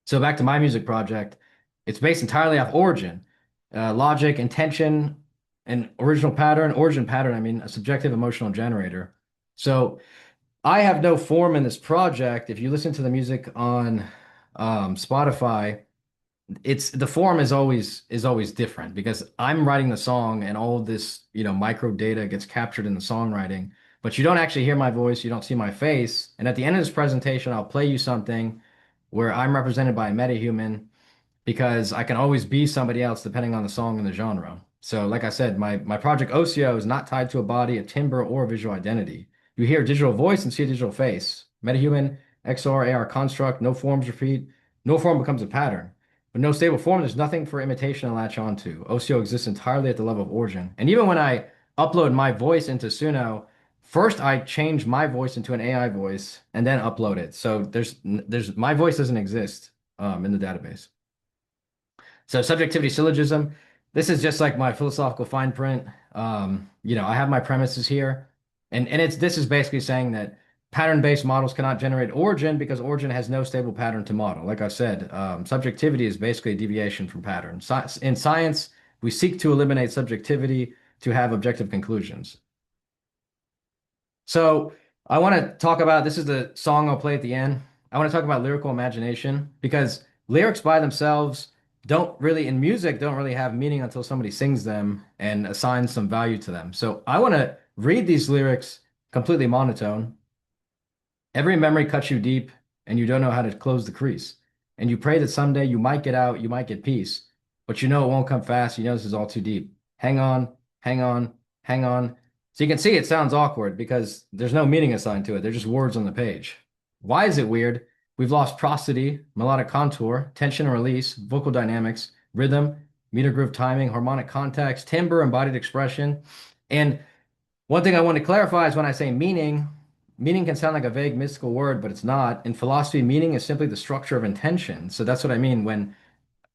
So back to my music project, it's based entirely off origin, logic, intention, and original pattern. Origin pattern, I mean a subjective emotional generator. So I have no form in this project. If you listen to the music on Spotify, it's the form is always different because I'm writing the song and all of this, micro data gets captured in the songwriting, but you don't actually hear my voice, you don't see my face. And at the end of this presentation, I'll play you something where I'm represented by a metahuman because I can always be somebody else depending on the song and the genre. So, like I said, my project Ocio is not tied to a body, a timbre, or a visual identity. You hear a digital voice and see a digital face. Metahuman, XR, AR construct, no forms repeat, no form becomes a pattern. With no stable form, there's nothing for imitation to latch onto. Ocio exists entirely at the level of origin. And even when I upload my voice into Suno, first I change my voice into an AI voice and then upload it. So there's my voice doesn't exist in the database. So subjectivity syllogism, this is just like my philosophical fine print. I have my premises here, and this is basically saying that pattern-based models cannot generate origin because origin has no stable pattern to model. Like I said, subjectivity is basically a deviation from pattern. In science, we seek to eliminate subjectivity to have objective conclusions. So I want to talk about, this is the song I'll play at the end. I want to talk about lyrical imagination because lyrics by themselves in music, don't really have meaning until somebody sings them and assigns some value to them. So I want to read these lyrics completely monotone. Every memory cuts you deep and you don't know how to close the crease. And you pray that someday you might get out, you might get peace, but you know it won't come fast. You know this is all too deep. Hang on, hang on, hang on. So you can see it sounds awkward because there's no meaning assigned to it. They're just words on the page. Why is it weird? We've lost prosody, melodic contour, tension and release, vocal dynamics, rhythm, meter groove timing, harmonic context, timbre, embodied expression. And one thing I want to clarify is when I say meaning can sound like a vague mystical word, but it's not. In philosophy, meaning is simply the structure of intention. So that's what I mean when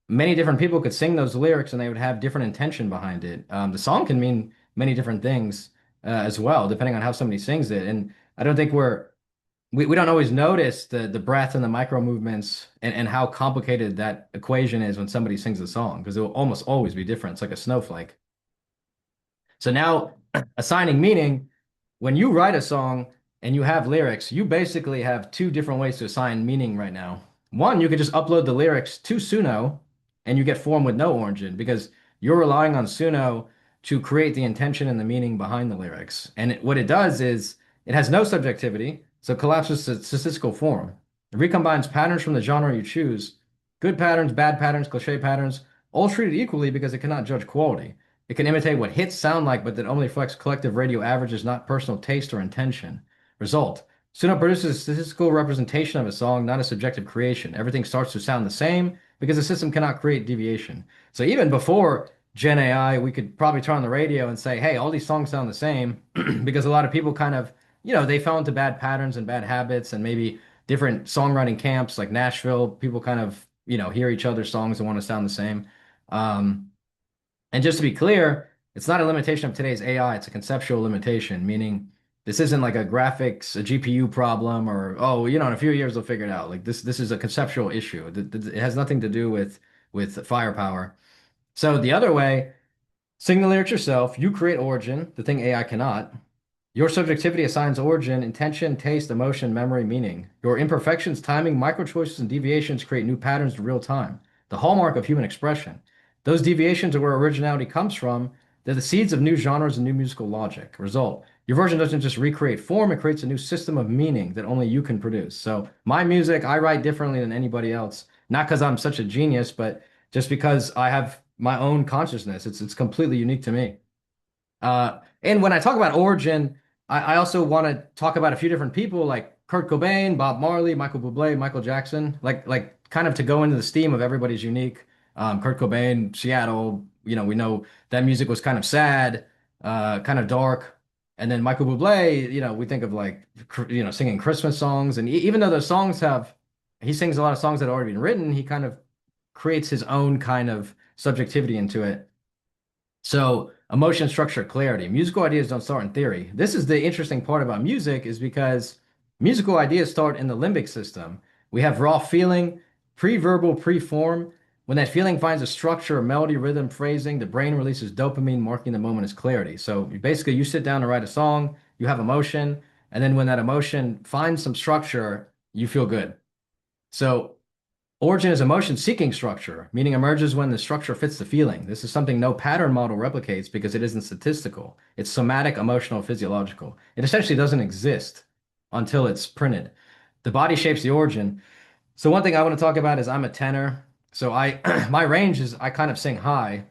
many different people could sing those lyrics and they would have different intention behind it. The song can mean many different things as well, depending on how somebody sings it. And I don't think we don't always notice the breath and the micro movements and how complicated that equation is when somebody sings a song, because it will almost always be different. It's like a snowflake. So now assigning meaning, when you write a song and you have lyrics, you basically have two different ways to assign meaning right now. One, you could just upload the lyrics to Suno and you get form with no origin because you're relying on Suno to create the intention and the meaning behind the lyrics. And what it does is it has no subjectivity, so it collapses to statistical form. It recombines patterns from the genre you choose, good patterns, bad patterns, cliche patterns, all treated equally because it cannot judge quality. It can imitate what hits sound like, but that only reflects collective radio averages, not personal taste or intention. Result: Suno produces a statistical representation of a song, not a subjective creation. Everything starts to sound the same because the system cannot create deviation. So even before Gen AI, we could probably turn on the radio and say, hey, all these songs sound the same because a lot of people kind of, they fell into bad patterns and bad habits and maybe different songwriting camps like Nashville, people kind of, hear each other's songs and want to sound the same. And just to be clear, it's not a limitation of today's AI, it's a conceptual limitation, meaning this isn't like a graphics, a GPU problem, or, in a few years they'll figure it out. Like this is a conceptual issue. It has nothing to do with firepower. So the other way, sing the lyrics yourself, you create origin, the thing AI cannot. Your subjectivity assigns origin, intention, taste, emotion, memory, meaning. Your imperfections, timing, micro choices, and deviations create new patterns in real time, the hallmark of human expression. Those deviations are where originality comes from. They're the seeds of new genres and new musical logic. Result: your version doesn't just recreate form, it creates a new system of meaning that only you can produce. So my music, I write differently than anybody else, not because I'm such a genius, but just because I have my own consciousness. It's completely unique to me. And when I talk about origin, I also want to talk about a few different people like Kurt Cobain, Bob Marley, Michael Bublé, Michael Jackson, like kind of to go into the steam of everybody's unique. Kurt Cobain, Seattle, we know that music was kind of sad, kind of dark. And then Michael Bublé, we think of like, singing Christmas songs. And even though those songs he sings a lot of songs that have already been written, he kind of creates his own kind of subjectivity into it. So emotion, structure, clarity. Musical ideas don't start in theory. This is the interesting part about music is because musical ideas start in the limbic system. We have raw feeling, pre-verbal, pre-form. When that feeling finds a structure, a melody, rhythm, phrasing, the brain releases dopamine, marking the moment as clarity. So basically, you sit down to write a song, you have emotion, and then when that emotion finds some structure, you feel good. So origin is emotion seeking structure, meaning emerges when the structure fits the feeling. This is something no pattern model replicates because it isn't statistical. It's somatic, emotional, physiological. It essentially doesn't exist until it's printed. The body shapes the origin. So one thing I want to talk about is I'm a tenor. So my range is I kind of sing high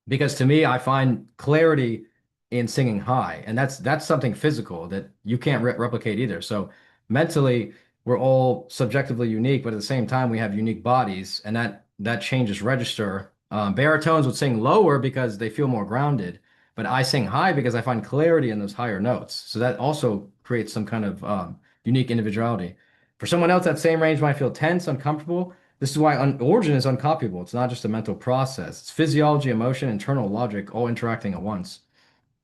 because to me I find clarity in singing high, and that's something physical that you can't replicate either. So mentally we're all subjectively unique, but at the same time we have unique bodies, and that changes register. Baritones would sing lower because they feel more grounded, but I sing high because I find clarity in those higher notes. So that also creates some kind of unique individuality. For someone else, that same range might feel tense, uncomfortable. This is why origin is uncopyable. It's not just a mental process. It's physiology, emotion, internal logic, all interacting at once.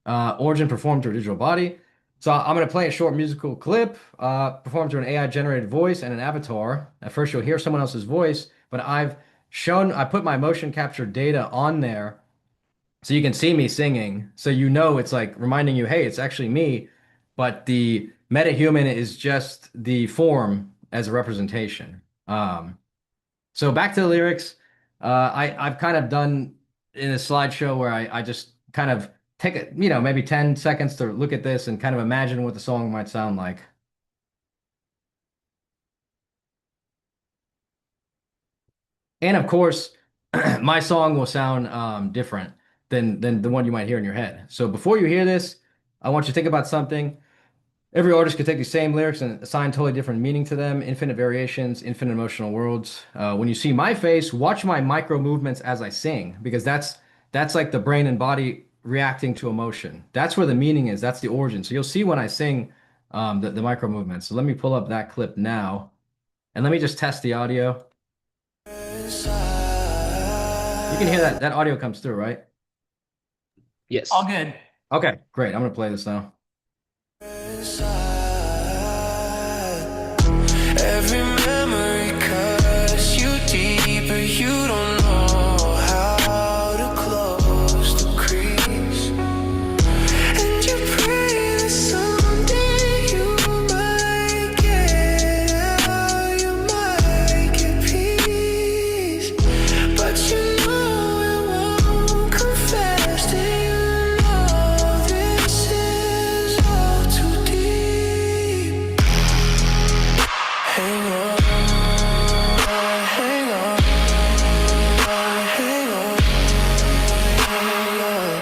Origin performed through a digital body. So I'm going to play a short musical clip, performed through an AI-generated voice and an avatar. At first, you'll hear someone else's voice, but I put my motion capture data on there so you can see me singing. So it's like reminding you, hey, it's actually me, but the metahuman is just the form as a representation. So back to the lyrics. I've kind of done in a slideshow where I just kind of take maybe 10 seconds to look at this and kind of imagine what the song might sound like. And of course, my song will sound different than the one you might hear in your head. So before you hear this, I want you to think about something. Every artist could take these same lyrics and assign totally different meaning to them, infinite variations, infinite emotional worlds. When you see my face, watch my micro movements as I sing, because that's like the brain and body reacting to emotion. That's where the meaning is. That's the origin. So you'll see when I sing the micro movements. So let me pull up that clip now, and let me just test the audio. You can hear that audio comes through, right? Yes. All good. Okay, great. I'm gonna play this now. Every memory cuts you deeper, you don't know how to close the crease. And you pray that someday you might get out, you might get peace. But you know it won't come fast, and you know this is all too deep. Hang on, hang on, hang on, hang on.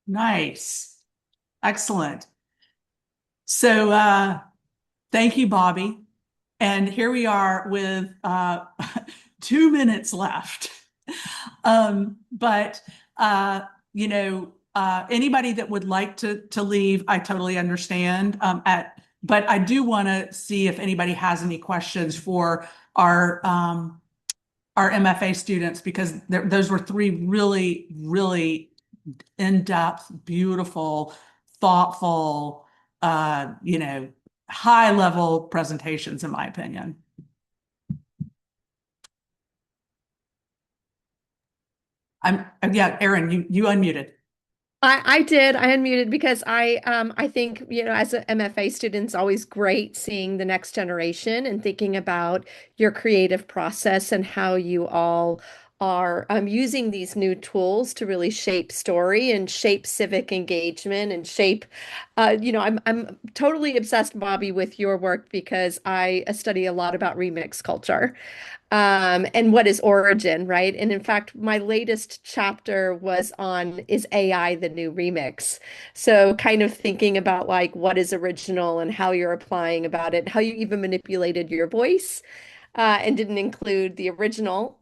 Nice. Excellent. So thank you, Bobby. And here we are with 2 minutes left. But anybody that would like to leave, I totally understand. But I do want to see if anybody has any questions for our MFA students, because those were three really, really in-depth, beautiful, thoughtful, high level presentations, in my opinion. Yeah, Erin, you unmuted. I did. I unmuted because I think, as an MFA student, it's always great seeing the next generation and thinking about your creative process and how you all are using these new tools to really shape story and shape civic engagement and shape, I'm totally obsessed, Bobby, with your work because I study a lot about remix culture and what is origin, right? And in fact, my latest chapter was on is AI the new remix? So kind of thinking about like what is original and how you're applying about it, how you even manipulated your voice and didn't include the original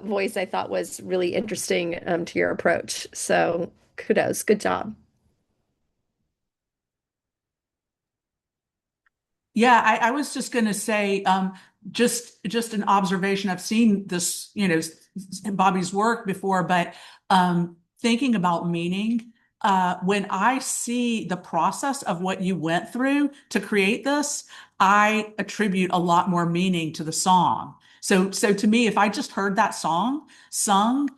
voice, I thought was really interesting to your approach. So kudos, good job. Yeah, I was just going to say, just an observation. I've seen this, Bobby's work before, but thinking about meaning, when I see the process of what you went through to create this, I attribute a lot more meaning to the song. So to me, if I just heard that song sung,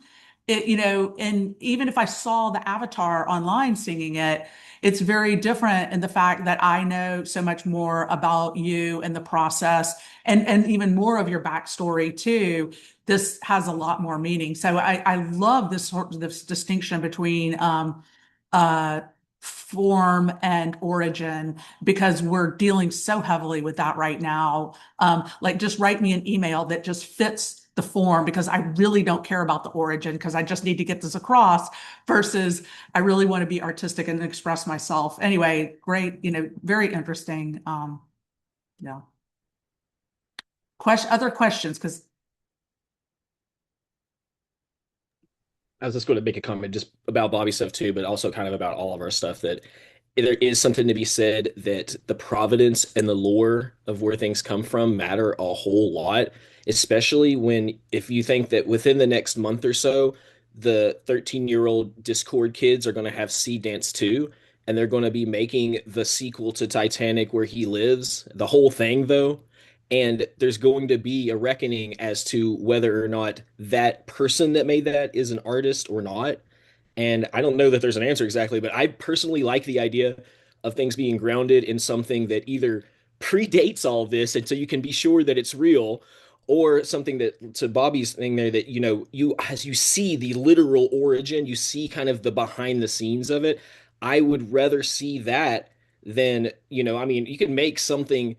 and even if I saw the avatar online singing it, it's very different in the fact that I know so much more about you and the process and even more of your backstory too. This has a lot more meaning. So I love this distinction between uh, form and origin because we're dealing so heavily with that right now. Like just write me an email that just fits the form because I really don't care about the origin because I just need to get this across versus I really want to be artistic and express myself. Anyway, great, very interesting. Yeah. Other questions? Because I was just going to make a comment just about Bobby stuff too, but also kind of about all of our stuff that there is something to be said that the providence and the lore of where things come from matter a whole lot, especially when if you think that within the next month or so, the 13-year-old Discord kids are going to have Sea Dance 2, and they're going to be making the sequel to Titanic where he lives, the whole thing though. And there's going to be a reckoning as to whether or not that person that made that is an artist or not. And I don't know that there's an answer exactly, but I personally like the idea of things being grounded in something that either predates all this, and so you can be sure that it's real, or something that, to Bobby's thing there, that you as you see the literal origin, you see kind of the behind the scenes of it. I would rather see that than, I mean, you can make something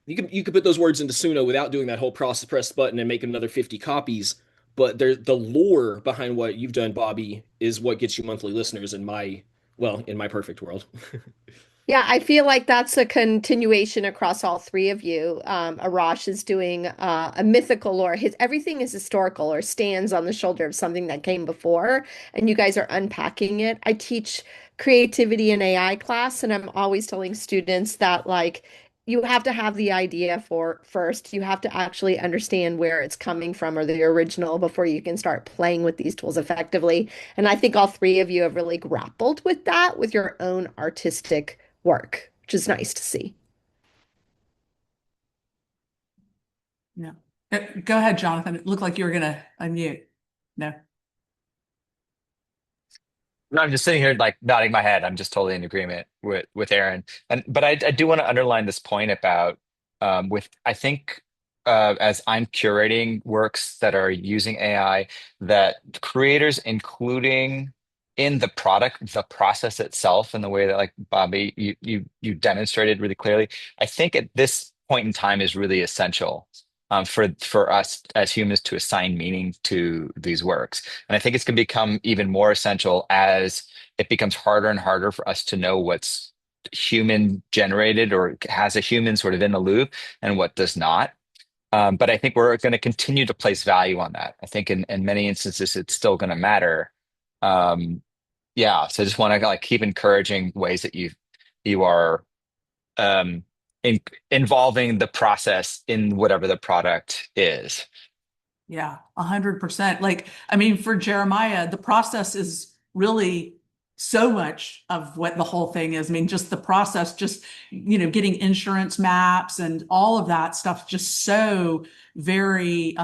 you could put those words into Suno without doing that whole process press button and make another 50 copies. But the lore behind what you've done, Bobby, is what gets you monthly listeners in my perfect world. Yeah, I feel like that's a continuation across all three of you. Arash is doing a mythical lore. His everything is historical or stands on the shoulder of something that came before, and you guys are unpacking it. I teach creativity in AI class, and I'm always telling students that like you have to have the idea for first. You have to actually understand where it's coming from or the original before you can start playing with these tools effectively. And I think all three of you have really grappled with that with your own artistic work, which is nice to see. yeah. Go ahead, Jonathan. It looked like you were going to unmute. No. No, I'm just sitting here like nodding my head. I'm just totally in agreement with Aaron. But I do want to underline this point about with I think as I'm curating works that are using AI, that creators, including in the product, the process itself, and the way that like Bobby you demonstrated really clearly, I think at this point in time is really essential for us as humans to assign meaning to these works. And I think it's going to become even more essential as it becomes harder and harder for us to know what's human generated or has a human sort of in the loop and what does not. But I think we're going to continue to place value on that. I think in many instances, it's still going to matter. Yeah. So I just want to like keep encouraging ways that you are um, involving the process in whatever the product is. Yeah, 100%. Like, I mean, for Jeremiah, the process is really so much of what the whole thing is. I mean, just the process, just, getting insurance maps and all of that stuff, just so very,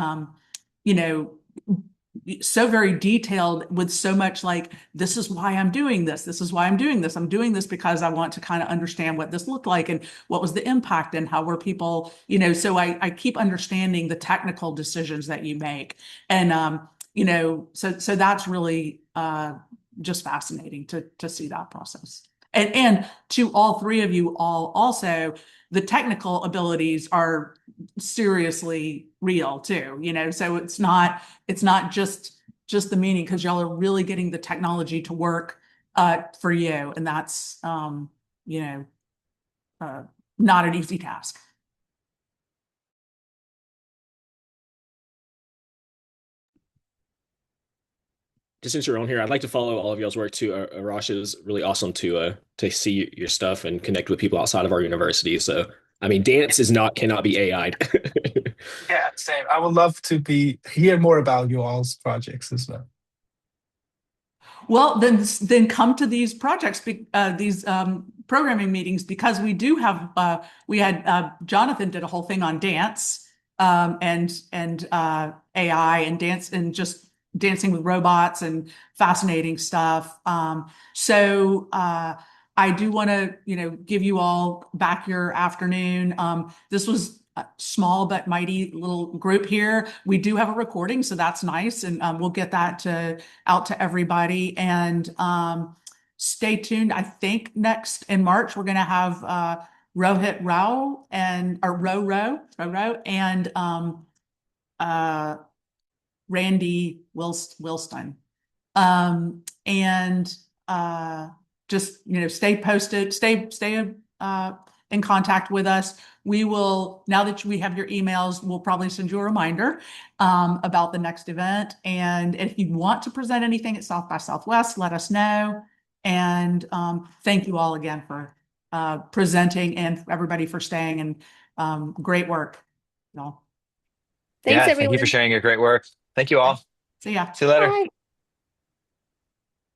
you know, so very detailed with so much like, this is why I'm doing this. This is why I'm doing this. I'm doing this because I want to kind of understand what this looked like and what was the impact and how were people, so I keep understanding the technical decisions that you make. And, so that's really, just fascinating to see that process. And to all three of you all also, the technical abilities are seriously real too, so it's not just the meaning, because y'all are really getting the technology to work for you, and that's not an easy task. Just since you're on here, I'd like to follow all of y'all's work too. Arash, it was really awesome to see your stuff and connect with people outside of our university. So, I mean, dance cannot be AI'd. Yeah, same. I would love to hear more about you all's projects as well. Well, then come to these projects, these programming meetings, because we do have we had Jonathan did a whole thing on dance and AI and dance and just dancing with robots and fascinating stuff. So I do want to give you all back your afternoon. This was a small but mighty little group here. We do have a recording, so that's nice, and we'll get that out to everybody. And stay tuned. I think next in March we're going to have Rohit Rao and Ro and Randy Wilston. And just stay posted, stay in contact with us. We will, now that we have your emails, we'll probably send you a reminder about the next event. And if you want to present anything at South by Southwest, let us know. And thank you all again for presenting, and everybody for staying, and great work, y'all. Thanks, Yeah, everyone. thank you for sharing your great work. Thank you all. See ya. See you later. Bye.